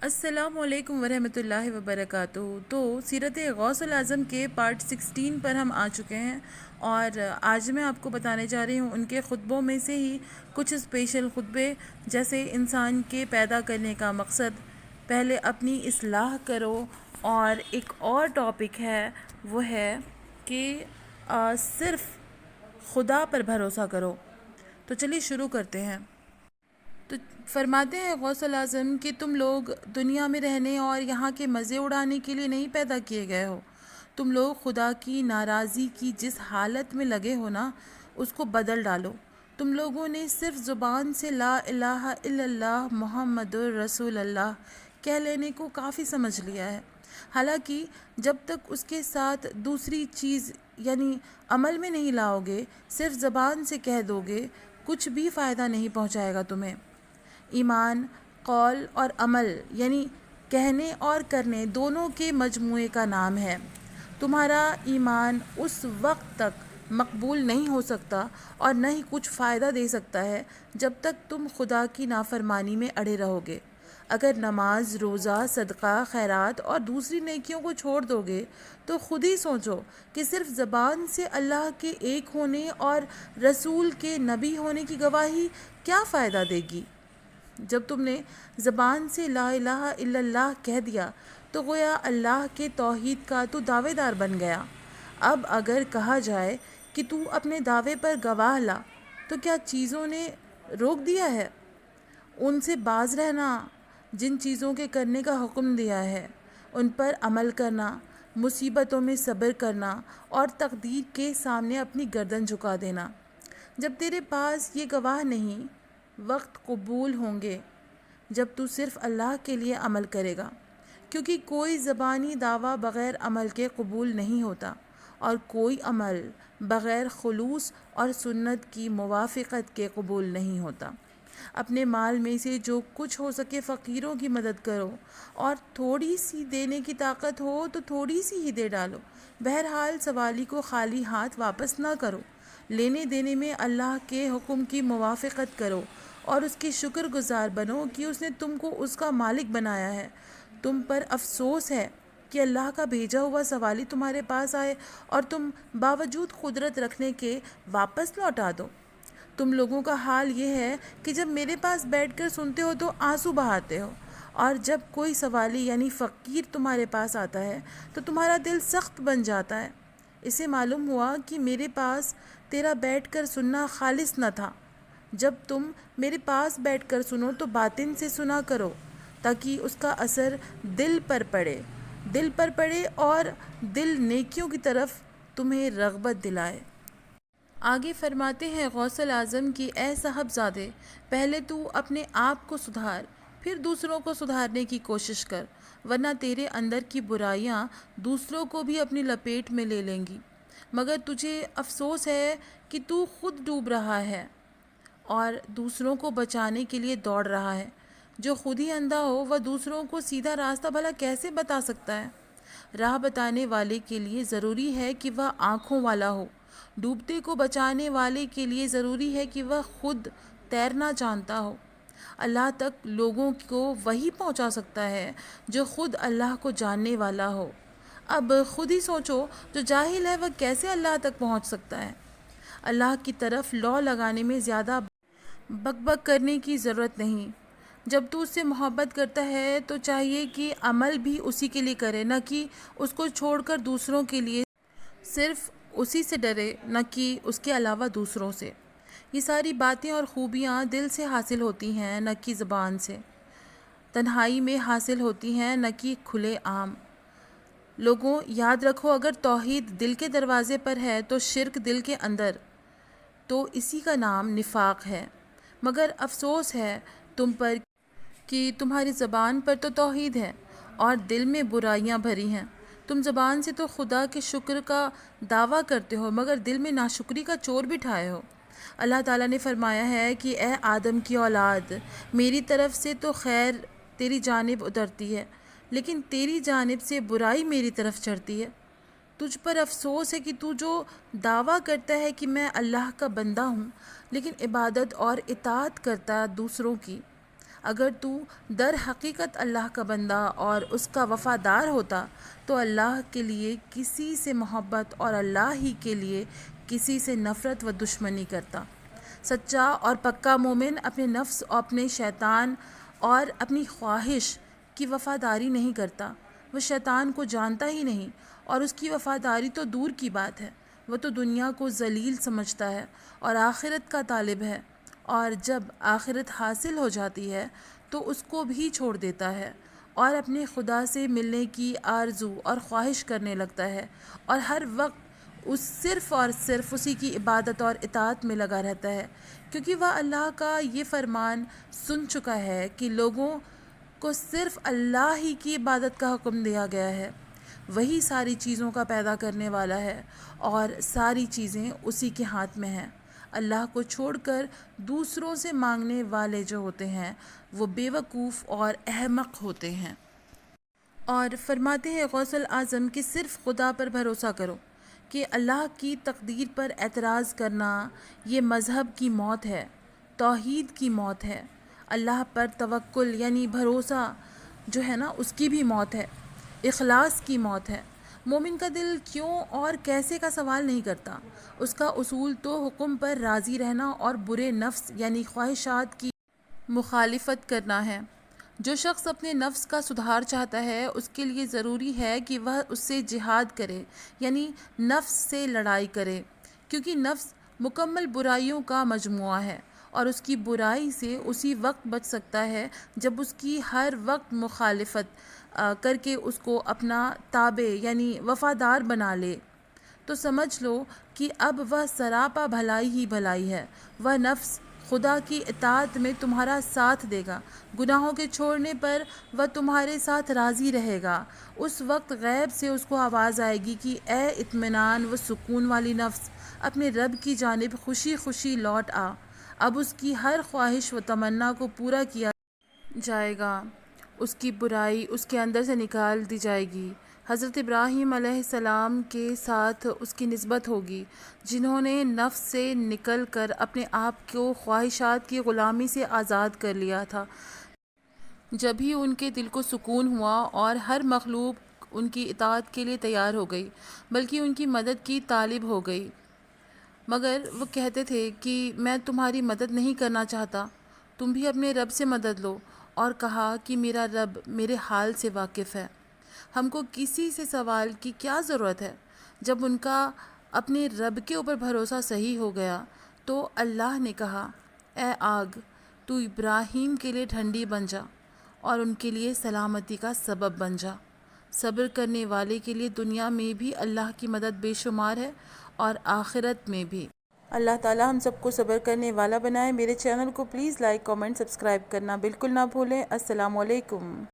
السلام علیکم ورحمۃ اللہ وبرکاتہ۔ تو سیرت غوث الاعظم کے پارٹ 16 پر ہم آ چکے ہیں، اور آج میں آپ کو بتانے جا رہی ہوں ان کے خطبوں میں سے ہی کچھ اسپیشل خطبے، جیسے انسان کے پیدا کرنے کا مقصد، پہلے اپنی اصلاح کرو، اور ایک اور ٹاپک ہے وہ ہے کہ صرف خدا پر بھروسہ کرو۔ تو چلیے شروع کرتے ہیں۔ تو فرماتے ہیں غوث الاعظم کہ تم لوگ دنیا میں رہنے اور یہاں کے مزے اڑانے کے لیے نہیں پیدا کیے گئے ہو۔ تم لوگ خدا کی ناراضی کی جس حالت میں لگے ہو نا، اس کو بدل ڈالو۔ تم لوگوں نے صرف زبان سے لا الہ الا اللہ محمد رسول اللہ کہہ لینے کو کافی سمجھ لیا ہے، حالانکہ جب تک اس کے ساتھ دوسری چیز یعنی عمل میں نہیں لاؤ گے، صرف زبان سے کہہ دو گے، کچھ بھی فائدہ نہیں پہنچائے گا تمہیں۔ ایمان قول اور عمل یعنی کہنے اور کرنے دونوں کے مجموعے کا نام ہے۔ تمہارا ایمان اس وقت تک مقبول نہیں ہو سکتا اور نہ ہی کچھ فائدہ دے سکتا ہے جب تک تم خدا کی نافرمانی میں اڑے رہو گے۔ اگر نماز، روزہ، صدقہ، خیرات اور دوسری نیکیوں کو چھوڑ دو گے تو خود ہی سوچو کہ صرف زبان سے اللہ کے ایک ہونے اور رسول کے نبی ہونے کی گواہی کیا فائدہ دے گی؟ جب تم نے زبان سے لا الہ الا اللہ کہہ دیا تو گویا اللہ کے توحید کا تو دعوے دار بن گیا۔ اب اگر کہا جائے کہ تو اپنے دعوے پر گواہ لا، تو کیا چیزوں نے روک دیا ہے؟ ان سے باز رہنا، جن چیزوں کے کرنے کا حکم دیا ہے ان پر عمل کرنا، مصیبتوں میں صبر کرنا اور تقدیر کے سامنے اپنی گردن جھکا دینا۔ جب تیرے پاس یہ گواہ نہیں، وقت قبول ہوں گے جب تو صرف اللہ کے لیے عمل کرے گا، کیونکہ کوئی زبانی دعویٰ بغیر عمل کے قبول نہیں ہوتا، اور کوئی عمل بغیر خلوص اور سنت کی موافقت کے قبول نہیں ہوتا۔ اپنے مال میں سے جو کچھ ہو سکے فقیروں کی مدد کرو، اور تھوڑی سی دینے کی طاقت ہو تو تھوڑی سی ہی دے ڈالو۔ بہرحال سوالی کو خالی ہاتھ واپس نہ کرو، لینے دینے میں اللہ کے حکم کی موافقت کرو اور اس کے شکر گزار بنو کہ اس نے تم کو اس کا مالک بنایا ہے۔ تم پر افسوس ہے کہ اللہ کا بھیجا ہوا سوالی تمہارے پاس آئے اور تم باوجود قدرت رکھنے کے واپس لوٹا دو۔ تم لوگوں کا حال یہ ہے کہ جب میرے پاس بیٹھ کر سنتے ہو تو آنسو بہاتے ہو، اور جب کوئی سوالی یعنی فقیر تمہارے پاس آتا ہے تو تمہارا دل سخت بن جاتا ہے۔ اسے معلوم ہوا کہ میرے پاس تیرا بیٹھ کر سننا خالص نہ تھا۔ جب تم میرے پاس بیٹھ کر سنو تو باطن سے سنا کرو، تاکہ اس کا اثر دل پر پڑے اور دل نیکیوں کی طرف تمہیں رغبت دلائے۔ آگے فرماتے ہیں غوث الاعظم کی اے صاحبزادے، پہلے تو اپنے آپ کو سدھار، پھر دوسروں کو سدھارنے کی کوشش کر، ورنہ تیرے اندر کی برائیاں دوسروں کو بھی اپنی لپیٹ میں لے لیں گی۔ مگر تجھے افسوس ہے کہ تو خود ڈوب رہا ہے اور دوسروں کو بچانے کے لیے دوڑ رہا ہے۔ جو خود ہی اندھا ہو وہ دوسروں کو سیدھا راستہ بھلا کیسے بتا سکتا ہے؟ راہ بتانے والے کے لیے ضروری ہے کہ وہ آنکھوں والا ہو، ڈوبتے کو بچانے والے کے لیے ضروری ہے کہ وہ خود تیرنا جانتا ہو۔ اللہ تک لوگوں کو وہی پہنچا سکتا ہے جو خود اللہ کو جاننے والا ہو۔ اب خود ہی سوچو، جو جاہل ہے وہ کیسے اللہ تک پہنچ سکتا ہے؟ اللہ کی طرف لو لگانے میں زیادہ بک بک کرنے کی ضرورت نہیں۔ جب تو اس سے محبت کرتا ہے تو چاہیے کہ عمل بھی اسی کے لیے کرے، نہ کہ اس کو چھوڑ کر دوسروں کے لیے۔ صرف اسی سے ڈرے، نہ کہ اس کے علاوہ دوسروں سے۔ یہ ساری باتیں اور خوبیاں دل سے حاصل ہوتی ہیں نہ کہ زبان سے، تنہائی میں حاصل ہوتی ہیں نہ کہ کھلے عام۔ لوگوں یاد رکھو، اگر توحید دل کے دروازے پر ہے تو شرک دل کے اندر، تو اسی کا نام نفاق ہے۔ مگر افسوس ہے تم پر کہ تمہاری زبان پر تو توحید ہے اور دل میں برائیاں بھری ہیں۔ تم زبان سے تو خدا کے شکر کا دعویٰ کرتے ہو، مگر دل میں ناشکری کا چور بٹھائے ہو۔ اللہ تعالیٰ نے فرمایا ہے کہ اے آدم کی اولاد، میری طرف سے تو خیر تیری جانب اترتی ہے، لیکن تیری جانب سے برائی میری طرف چڑھتی ہے۔ تجھ پر افسوس ہے کہ تو جو دعویٰ کرتا ہے کہ میں اللہ کا بندہ ہوں، لیکن عبادت اور اطاعت کرتا دوسروں کی۔ اگر تو در حقیقت اللہ کا بندہ اور اس کا وفادار ہوتا تو اللہ کے لیے کسی سے محبت اور اللہ ہی کے لیے کسی سے نفرت و دشمنی کرتا۔ سچا اور پکا مومن اپنے نفس اور اپنے شیطان اور اپنی خواہش کی وفاداری نہیں کرتا۔ وہ شیطان کو جانتا ہی نہیں اور اس کی وفاداری تو دور کی بات ہے۔ وہ تو دنیا کو ذلیل سمجھتا ہے اور آخرت کا طالب ہے، اور جب آخرت حاصل ہو جاتی ہے تو اس کو بھی چھوڑ دیتا ہے اور اپنے خدا سے ملنے کی آرزو اور خواہش کرنے لگتا ہے، اور ہر وقت صرف اور صرف اسی کی عبادت اور اطاعت میں لگا رہتا ہے، کیونکہ وہ اللہ کا یہ فرمان سن چکا ہے کہ لوگوں کو صرف اللہ ہی کی عبادت کا حکم دیا گیا ہے۔ وہی ساری چیزوں کا پیدا کرنے والا ہے اور ساری چیزیں اسی کے ہاتھ میں ہیں۔ اللہ کو چھوڑ کر دوسروں سے مانگنے والے جو ہوتے ہیں وہ بے وقوف اور احمق ہوتے ہیں۔ اور فرماتے ہیں غوث الاعظم کہ صرف خدا پر بھروسہ کرو، کہ اللہ کی تقدیر پر اعتراض کرنا یہ مذہب کی موت ہے، توحید کی موت ہے۔ اللہ پر توکل یعنی بھروسہ جو ہے نا اس کی بھی موت ہے، اخلاص کی موت ہے۔ مومن کا دل کیوں اور کیسے کا سوال نہیں کرتا، اس کا اصول تو حکم پر راضی رہنا اور برے نفس یعنی خواہشات کی مخالفت کرنا ہے۔ جو شخص اپنے نفس کا سدھار چاہتا ہے اس کے لیے ضروری ہے کہ وہ اس سے جہاد کرے، یعنی نفس سے لڑائی کرے، کیونکہ نفس مکمل برائیوں کا مجموعہ ہے اور اس کی برائی سے اسی وقت بچ سکتا ہے جب اس کی ہر وقت مخالفت کر کے اس کو اپنا تابع یعنی وفادار بنا لے، تو سمجھ لو کہ اب وہ سراپا بھلائی ہی بھلائی ہے۔ وہ نفس خدا کی اطاعت میں تمہارا ساتھ دے گا، گناہوں کے چھوڑنے پر وہ تمہارے ساتھ راضی رہے گا۔ اس وقت غیب سے اس کو آواز آئے گی کہ اے اطمینان و سکون والی نفس، اپنے رب کی جانب خوشی خوشی لوٹ آ۔ اب اس کی ہر خواہش و تمنا کو پورا کیا جائے گا، اس کی برائی اس کے اندر سے نکال دی جائے گی۔ حضرت ابراہیم علیہ السلام کے ساتھ اس کی نسبت ہوگی، جنہوں نے نفس سے نکل کر اپنے آپ کو خواہشات کی غلامی سے آزاد کر لیا تھا۔ جب ہی ان کے دل کو سکون ہوا اور ہر مخلوق ان کی اطاعت کے لیے تیار ہو گئی، بلکہ ان کی مدد کی طالب ہو گئی، مگر وہ کہتے تھے کہ میں تمہاری مدد نہیں کرنا چاہتا، تم بھی اپنے رب سے مدد لو، اور کہا کہ میرا رب میرے حال سے واقف ہے، ہم کو کسی سے سوال کی کیا ضرورت ہے۔ جب ان کا اپنے رب کے اوپر بھروسہ صحیح ہو گیا تو اللہ نے کہا، اے آگ، تو ابراہیم کے لیے ٹھنڈی بن جا اور ان کے لیے سلامتی کا سبب بن جا۔ صبر کرنے والے کے لیے دنیا میں بھی اللہ کی مدد بے شمار ہے اور آخرت میں بھی۔ اللہ تعالیٰ ہم سب کو صبر کرنے والا بنائے۔ میرے چینل کو پلیز لائک، کامنٹ، سبسکرائب کرنا بالکل نہ بھولیں۔ السلام علیکم۔